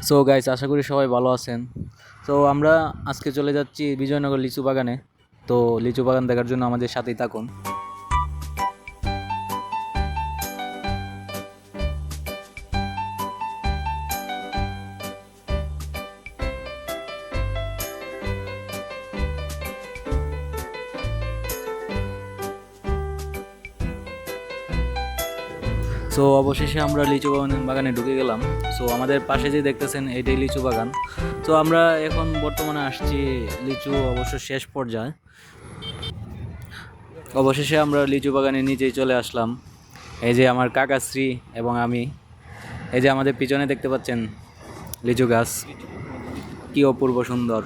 So guys, আশা করি সবাই ভালো আছেন। তো আমরা আজকে চলে যাচ্ছি বিজয়নগর লিচু বাগানে। তো লিচু বাগান দেখার জন্য আমাদের সাথেই থাকুন। সো অবশেষে আমরা লিচু বাগানে ঢুকে গেলাম। সো আমাদের পাশে যে দেখতেছেন এটাই লিচু বাগান। তো আমরা এখন বর্তমানে আসছি লিচু অবশ্য শেষ পর্যায়ে। অবশেষে আমরা লিচু বাগানে নিজেই চলে আসলাম। এই যে আমার কাকাশ্রী এবং আমি। এই যে আমাদের পিছনে দেখতে পাচ্ছেন লিচু গাছ, কি অপূর্ব সুন্দর।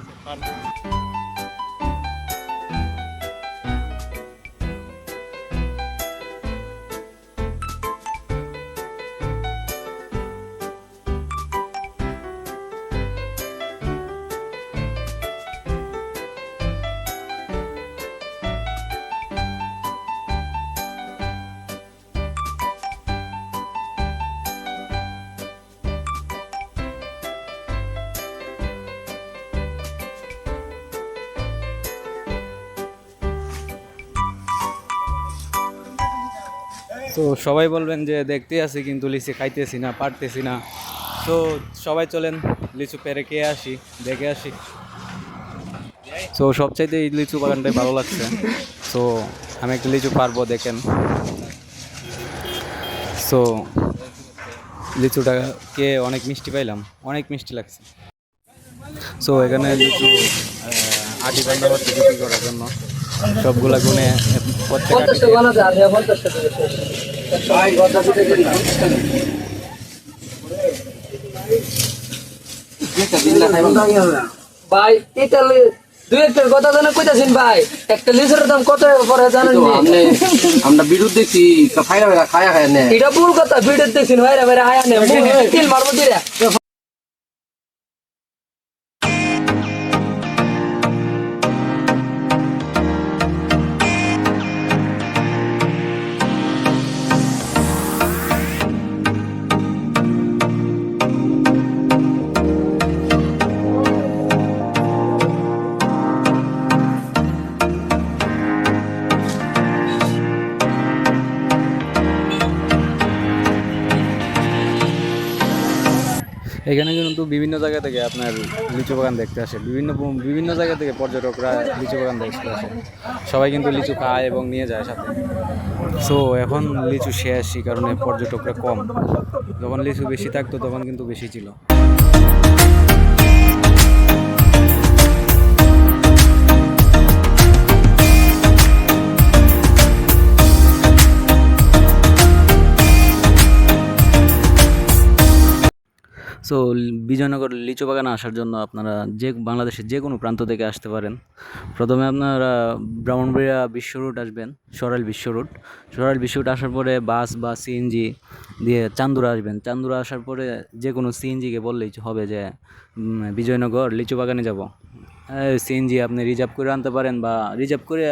তো সবাই বলবেন যে দেখতে আছি কিন্তু লিচু খাইতেছি না, পারতেছি না। তো সবাই চলেন লিচু পেরে খেয়ে আসি, দেখে আসি। তো সবচাইতে এই লিচু বাগানটাই ভালো লাগছে। তো আমি একটা লিচু পারবো, দেখেন। সো লিচুটা খেয়ে অনেক মিষ্টি পাইলাম, অনেক মিষ্টি লাগছে। সো এখানে লিচু আটি বান্ধা হচ্ছে বিক্রি করার জন্য। সবগুলা গুনে প্রত্যেক ভাই ইতালি দুই একটা কথা জানা কইতাছেন ভাই, একটা লিচুর দাম কত পরে জানেন নি? আমরা বিরুদ্ধ দেখছি খায়া খায়া খায় না, এটা ভুল কথা। ভিডিও দেখছেন ভাই রে ভাই আয়া নে তিল মারবো দিরা। এখানে কিন্তু বিভিন্ন জায়গা থেকে আপনার লিচু বাগান দেখতে আসে, বিভিন্ন বিভিন্ন জায়গা থেকে পর্যটকরা লিচু বাগান দেখতে আসে। সবাই কিন্তু লিচু খায় এবং নিয়ে যায় সাথে। সো এখন লিচু শেষ, এই কারণে পর্যটকরা কম। যখন লিচু বেশি থাকতো তখন কিন্তু বেশি ছিল। সো বিজয়নগর লিচু বাগানে আসার জন্য আপনারা বাংলাদেশের যে কোনো প্রান্ত থেকে আসতে পারেন। প্রথমে আপনারা ব্রাহ্মণবাড়িয়া বিশ্ব রুট আসবেন, সরাইল বিশ্ব রুট আসার পরে বাস বা সিএনজি দিয়ে চান্দুরা আসবেন। চান্দুরা আসার পরে যে কোনো সিএনজিকে বললেই হবে যে বিজয়নগর লিচু বাগানে যাব। সিএনজি আপনি রিজার্ভ করে আনতে পারেন বা রিজার্ভ করে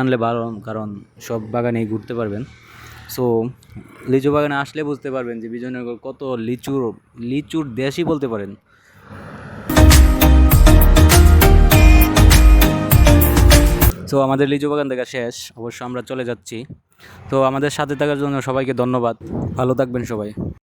আনলে ভালো, কারণ সব বাগানেই ঘুরতে পারবেন। সো লিচু বাগানে আসলে বুঝতে পারবেন যে বিজয়নগর কত লিচুর দেশই বলতে পারেন। তো আমাদের লিচু বাগান দেখা শেষ, অবশ্য আমরা চলে যাচ্ছি। তো আমাদের সাথে থাকার জন্য সবাইকে ধন্যবাদ। ভালো থাকবেন সবাই।